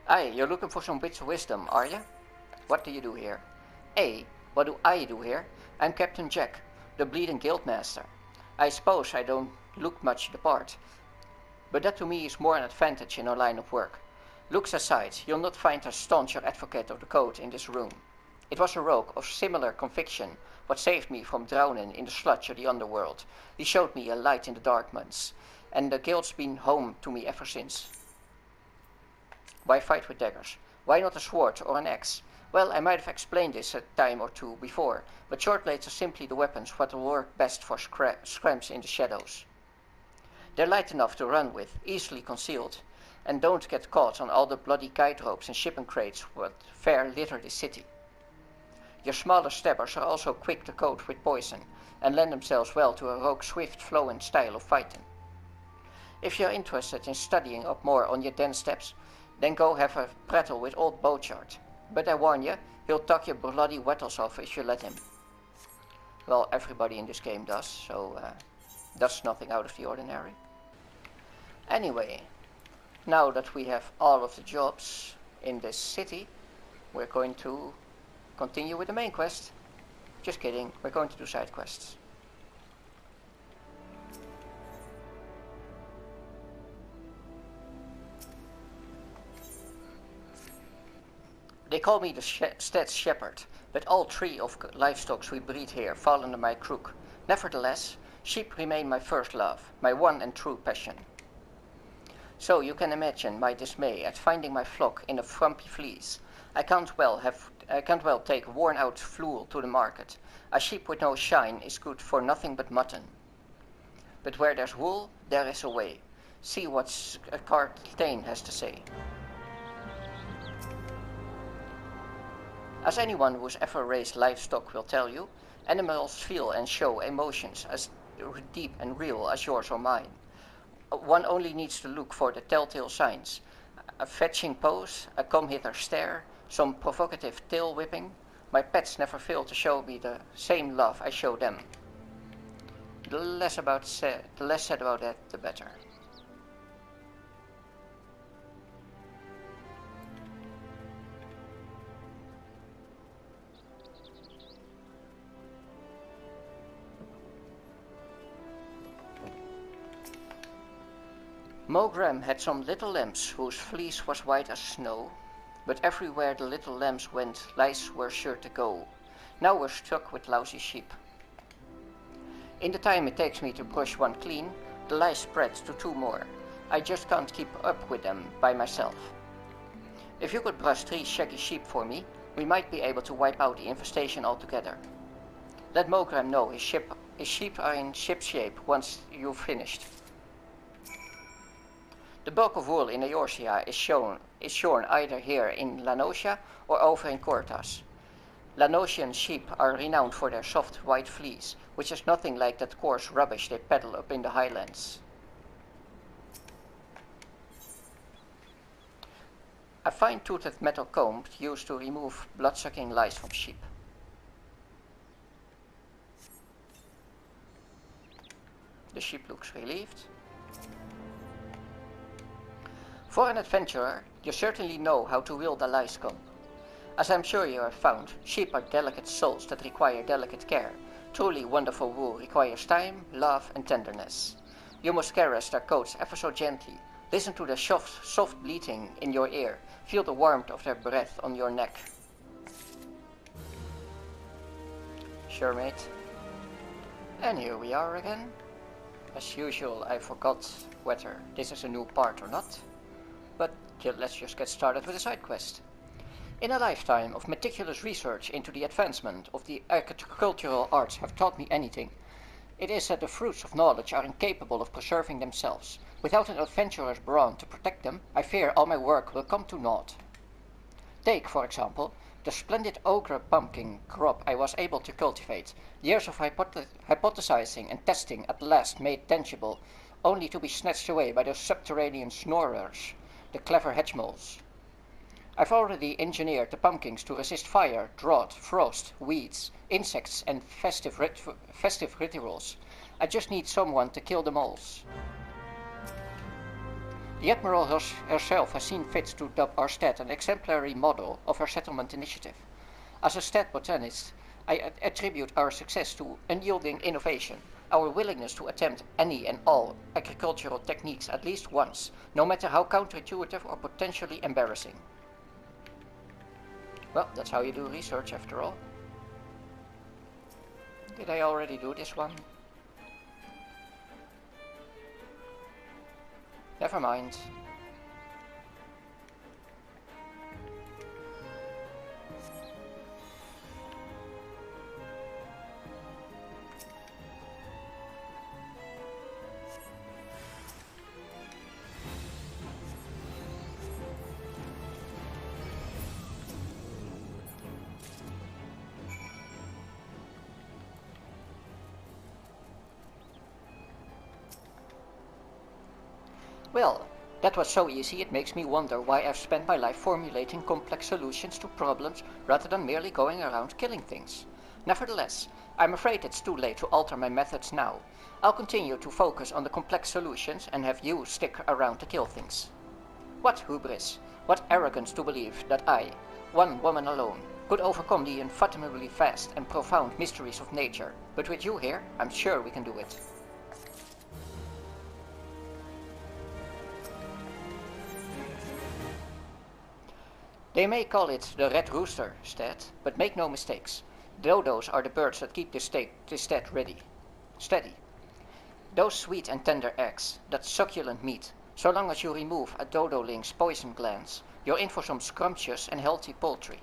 Aye, you're looking for some bits of wisdom, are you? What do you do here? What do I do here? I'm Captain Jack, the bleeding guildmaster. I suppose I don't look much the part, but that to me is more an advantage in our line of work. Looks aside, you'll not find a stauncher advocate of the code in this room. It was a rogue of similar conviction what saved me from drowning in the sludge of the underworld. He showed me a light in the dark months, and the guild's been home to me ever since. Why fight with daggers? Why not a sword or an axe? Well, I might have explained this a time or two before, but short blades are simply the weapons what will work best for scramps in the shadows. They're light enough to run with, easily concealed, and don't get caught on all the bloody guide ropes and shipping crates what fair litter this city. Your smaller stabbers are also quick to coat with poison, and lend themselves well to a rogue's swift, flowing style of fighting. If you're interested in studying up more on your den steps, then go have a prattle with old Bochart. But I warn you, he'll tuck your bloody wattles off if you let him. Well, everybody in this game does, so that's nothing out of the ordinary. Anyway, now that we have all of the jobs in this city, we're going to continue with the main quest. Just kidding, we're going to do side quests. They call me the Stats Shepherd, but all 3 of livestock we breed here fall under my crook. Nevertheless, sheep remain my first love, my one and true passion. So you can imagine my dismay at finding my flock in a frumpy fleece. I can't well take a worn-out fool to the market. A sheep with no shine is good for nothing but mutton. But where there's wool, there is a way. See what Cartain has to say. As anyone who's ever raised livestock will tell you, animals feel and show emotions as deep and real as yours or mine. One only needs to look for the telltale signs. A fetching pose, a come-hither stare, some provocative tail whipping. My pets never fail to show me the same love I show them. The less said about that, the better. Mogram had some little lambs whose fleece was white as snow, but everywhere the little lambs went, lice were sure to go. Now we're stuck with lousy sheep. In the time it takes me to brush one clean, the lice spread to 2 more. I just can't keep up with them by myself. If you could brush 3 shaggy sheep for me, we might be able to wipe out the infestation altogether. Let Mogram know his sheep are in shipshape once you've finished. The bulk of wool in Eorzea is shorn either here in Lanosia or over in Cortas. Lanosian sheep are renowned for their soft white fleece, which is nothing like that coarse rubbish they peddle up in the highlands. A fine-toothed metal comb used to remove blood-sucking lice from sheep. The sheep looks relieved. For an adventurer, you certainly know how to wield a lice comb. As I'm sure you have found, sheep are delicate souls that require delicate care. Truly wonderful wool requires time, love, and tenderness. You must caress their coats ever so gently. Listen to their soft bleating in your ear. Feel the warmth of their breath on your neck. Sure, mate. And here we are again. As usual, I forgot whether this is a new part or not. But let's just get started with the side quest. In a lifetime of meticulous research into the advancement of the agricultural arts have taught me anything, it is that the fruits of knowledge are incapable of preserving themselves. Without an adventurer's brawn to protect them, I fear all my work will come to naught. Take, for example, the splendid ogre pumpkin crop I was able to cultivate, years of hypothesizing and testing at last made tangible, only to be snatched away by those subterranean snorers, the clever hedgemoles. I've already engineered the pumpkins to resist fire, drought, frost, weeds, insects, and festive rituals. I just need someone to kill the moles. The Admiral herself has seen fit to dub our stat an exemplary model of her settlement initiative. As a stat botanist, I attribute our success to unyielding innovation, our willingness to attempt any and all agricultural techniques at least once, no matter how counterintuitive or potentially embarrassing. Well, that's how you do research after all. Did I already do this one? Never mind. Well, that was so easy it makes me wonder why I've spent my life formulating complex solutions to problems rather than merely going around killing things. Nevertheless, I'm afraid it's too late to alter my methods now. I'll continue to focus on the complex solutions and have you stick around to kill things. What hubris, what arrogance to believe that I, one woman alone, could overcome the unfathomably vast and profound mysteries of nature, but with you here, I'm sure we can do it. They may call it the red rooster stat, but make no mistakes. Dodos are the birds that keep this stat steady. Those sweet and tender eggs, that succulent meat, so long as you remove a dodoling's poison glands, you're in for some scrumptious and healthy poultry.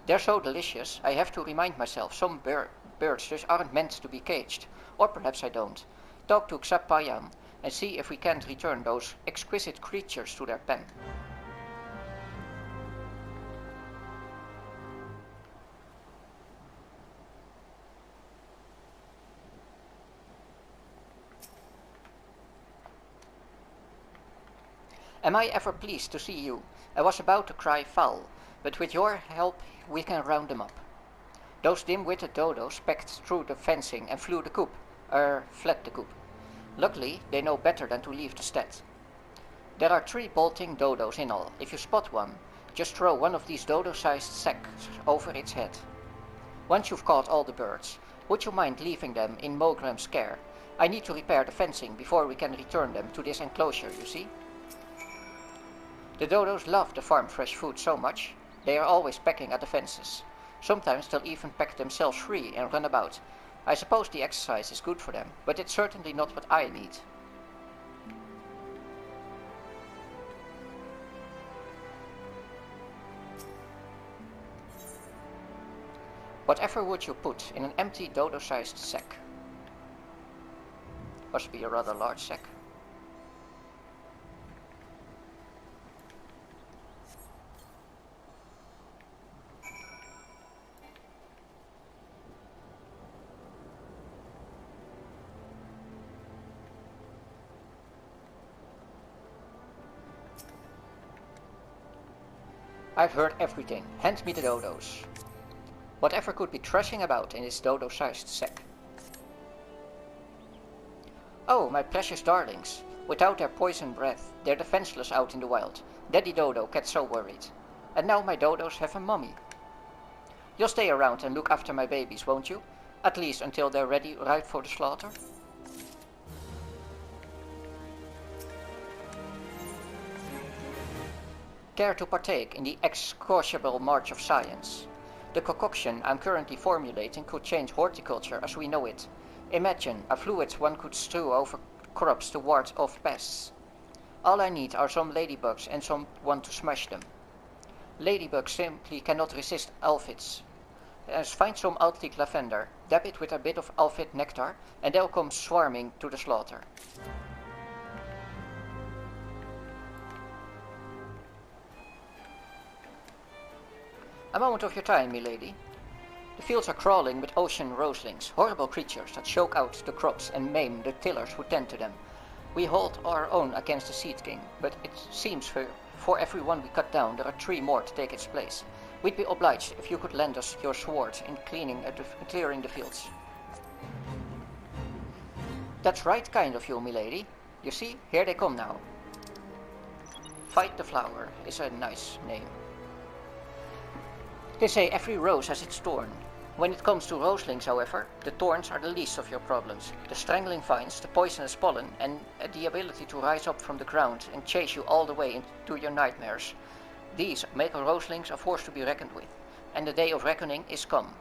They're so delicious, I have to remind myself some birds just aren't meant to be caged. Or perhaps I don't. Talk to Xapayan and see if we can't return those exquisite creatures to their pen. Am I ever pleased to see you? I was about to cry foul, but with your help we can round them up. Those dim-witted dodos pecked through the fencing and fled the coop. Luckily, they know better than to leave the stat. There are 3 bolting dodos in all. If you spot one, just throw one of these dodo-sized sacks over its head. Once you've caught all the birds, would you mind leaving them in Mogram's care? I need to repair the fencing before we can return them to this enclosure, you see? The dodos love the farm fresh food so much, they are always pecking at the fences. Sometimes they'll even peck themselves free and run about. I suppose the exercise is good for them, but it's certainly not what I need. Whatever would you put in an empty dodo-sized sack? Must be a rather large sack. I've heard everything. Hand me the dodos. Whatever could be thrashing about in this dodo-sized sack. Oh, my precious darlings. Without their poison breath, they're defenseless out in the wild. Daddy Dodo gets so worried. And now my dodos have a mummy. You'll stay around and look after my babies, won't you? At least until they're ready, ripe for the slaughter? Care to partake in the excruciable march of science? The concoction I'm currently formulating could change horticulture as we know it. Imagine a fluid one could strew over crops to ward off pests. All I need are some ladybugs and someone to smash them. Ladybugs simply cannot resist aphids. Find some Altic lavender, dab it with a bit of aphid nectar, and they'll come swarming to the slaughter. A moment of your time, milady. The fields are crawling with ocean roselings, horrible creatures that choke out the crops and maim the tillers who tend to them. We hold our own against the Seed King, but it seems for every one we cut down, there are 3 more to take its place. We'd be obliged if you could lend us your sword in clearing the fields. That's right kind of you, milady. You see, here they come now. Fight the Flower is a nice name. They say every rose has its thorn. When it comes to roselings, however, the thorns are the least of your problems. The strangling vines, the poisonous pollen, and the ability to rise up from the ground and chase you all the way into your nightmares. These make our roselings a force to be reckoned with, and the day of reckoning is come.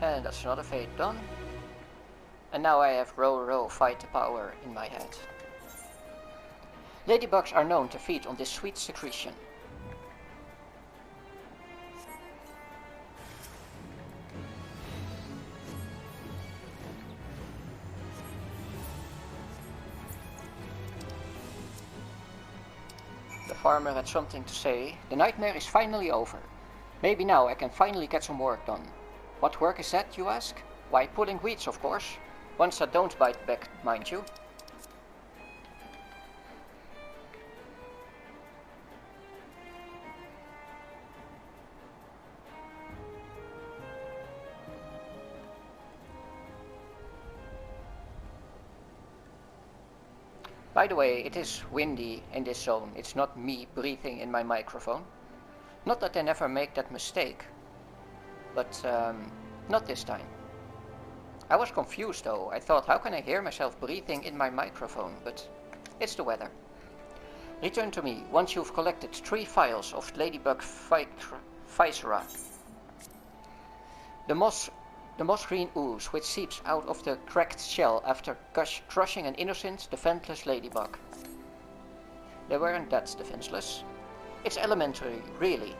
And that's another fate done. And now I have row row fight the power in my head. Ladybugs are known to feed on this sweet secretion. The farmer had something to say. The nightmare is finally over. Maybe now I can finally get some work done. What work is that, you ask? Why, pulling weeds, of course. Ones that don't bite back, mind you. By the way, it is windy in this zone. It's not me breathing in my microphone. Not that I never make that mistake, but not this time. I was confused though. I thought, how can I hear myself breathing in my microphone? But it's the weather. Return to me once you've collected 3 files of Ladybug Viscera. The moss green ooze which seeps out of the cracked shell after crushing an innocent, defenseless ladybug. They weren't that defenseless. It's elementary, really.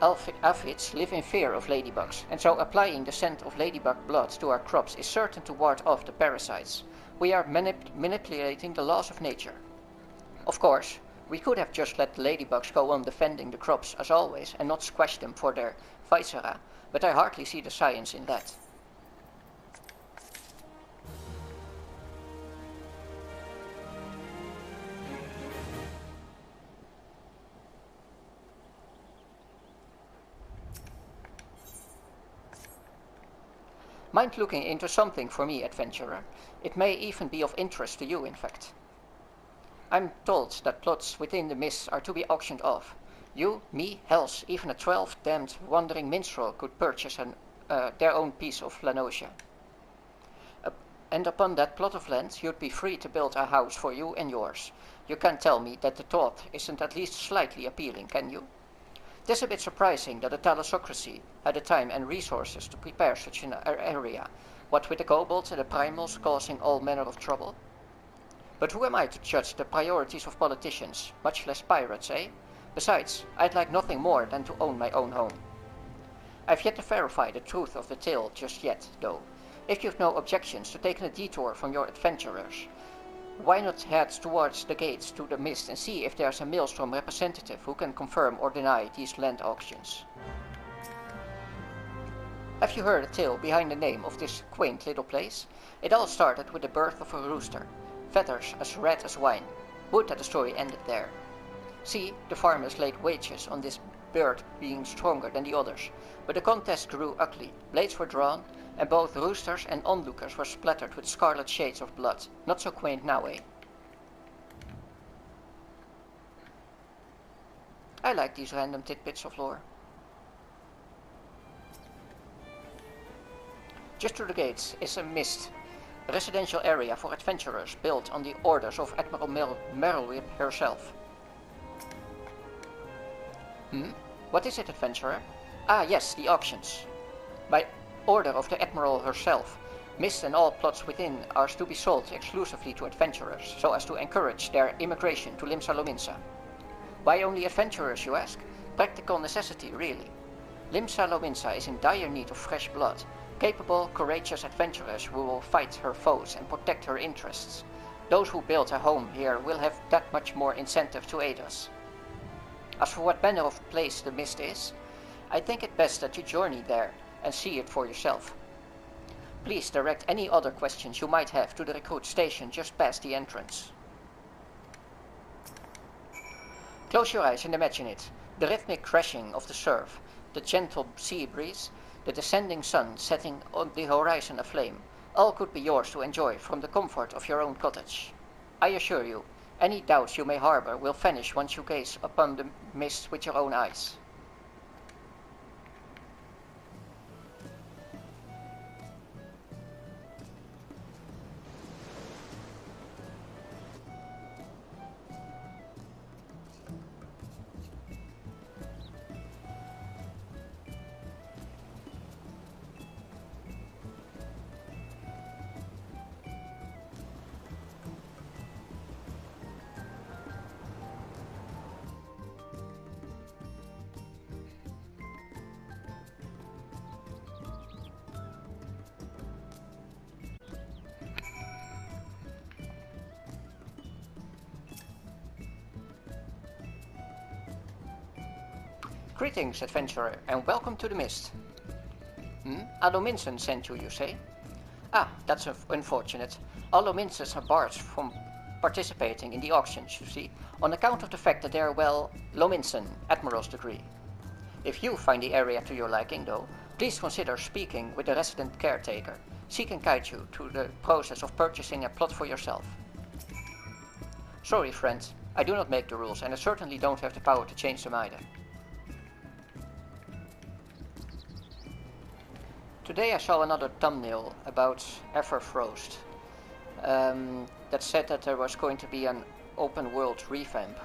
Aphids live in fear of ladybugs, and so applying the scent of ladybug blood to our crops is certain to ward off the parasites. We are manipulating the laws of nature. Of course, we could have just let the ladybugs go on defending the crops as always and not squash them for their viscera, but I hardly see the science in that. Mind looking into something for me, adventurer? It may even be of interest to you, in fact. I'm told that plots within the mists are to be auctioned off. You, me, hells, even a 12-damned wandering minstrel could purchase their own piece of Flanosia. And upon that plot of land you'd be free to build a house for you and yours. You can't tell me that the thought isn't at least slightly appealing, can you? It is a bit surprising that the thalassocracy had the time and resources to prepare such an area, what with the kobolds and the primals causing all manner of trouble. But who am I to judge the priorities of politicians, much less pirates, eh? Besides, I'd like nothing more than to own my own home. I've yet to verify the truth of the tale just yet, though. If you've no objections to taking a detour from your adventurers, why not head towards the gates to the mist and see if there's a Maelstrom representative who can confirm or deny these land auctions? Have you heard a tale behind the name of this quaint little place? It all started with the birth of a rooster, feathers as red as wine. Would that the story ended there. See, the farmers laid wages on this bird being stronger than the others, but the contest grew ugly, blades were drawn, and both roosters and onlookers were splattered with scarlet shades of blood. Not so quaint now, eh? I like these random tidbits of lore. Just through the gates is a mist, a residential area for adventurers built on the orders of Admiral Merylwip herself. What is it, adventurer? Ah, yes, the auctions. By order of the Admiral herself, mist and all plots within are to be sold exclusively to adventurers, so as to encourage their immigration to Limsa Lominsa. Why only adventurers, you ask? Practical necessity, really. Limsa Lominsa is in dire need of fresh blood, capable, courageous adventurers who will fight her foes and protect her interests. Those who build a home here will have that much more incentive to aid us. As for what manner of place the mist is, I think it best that you journey there and see it for yourself. Please direct any other questions you might have to the recruit station just past the entrance. Close your eyes and imagine it. The rhythmic crashing of the surf, the gentle sea breeze, the descending sun setting on the horizon aflame, all could be yours to enjoy from the comfort of your own cottage. I assure you, any doubts you may harbor will vanish once you gaze upon the mist with your own eyes. Greetings, adventurer, and welcome to the mist. Alominsen sent you, you say? Ah, that's unfortunate. Alominsens are barred from participating in the auctions, you see, on account of the fact that they are, well, Lominsen, Admiral's degree. If you find the area to your liking, though, please consider speaking with the resident caretaker. She can guide you through the process of purchasing a plot for yourself. Sorry, friend, I do not make the rules, and I certainly don't have the power to change them either. Today I saw another thumbnail about Everfrost that said that there was going to be an open world revamp,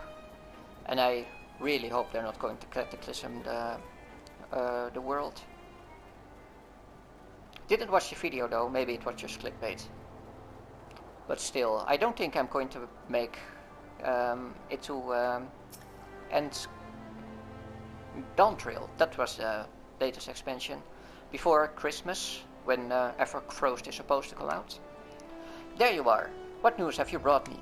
and I really hope they're not going to cataclysm the world. Didn't watch the video though, maybe it was just clickbait. But still, I don't think I'm going to make it to end Dawntrail. That was the latest expansion. Before Christmas, when Everfrost is supposed to come out. There you are. What news have you brought me?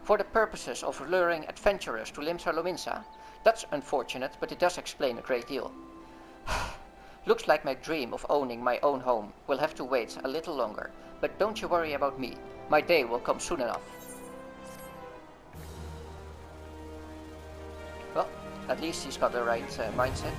For the purposes of luring adventurers to Limsa Lominsa, that's unfortunate, but it does explain a great deal. Looks like my dream of owning my own home will have to wait a little longer, but don't you worry about me. My day will come soon enough. Well, at least he's got the right mindset.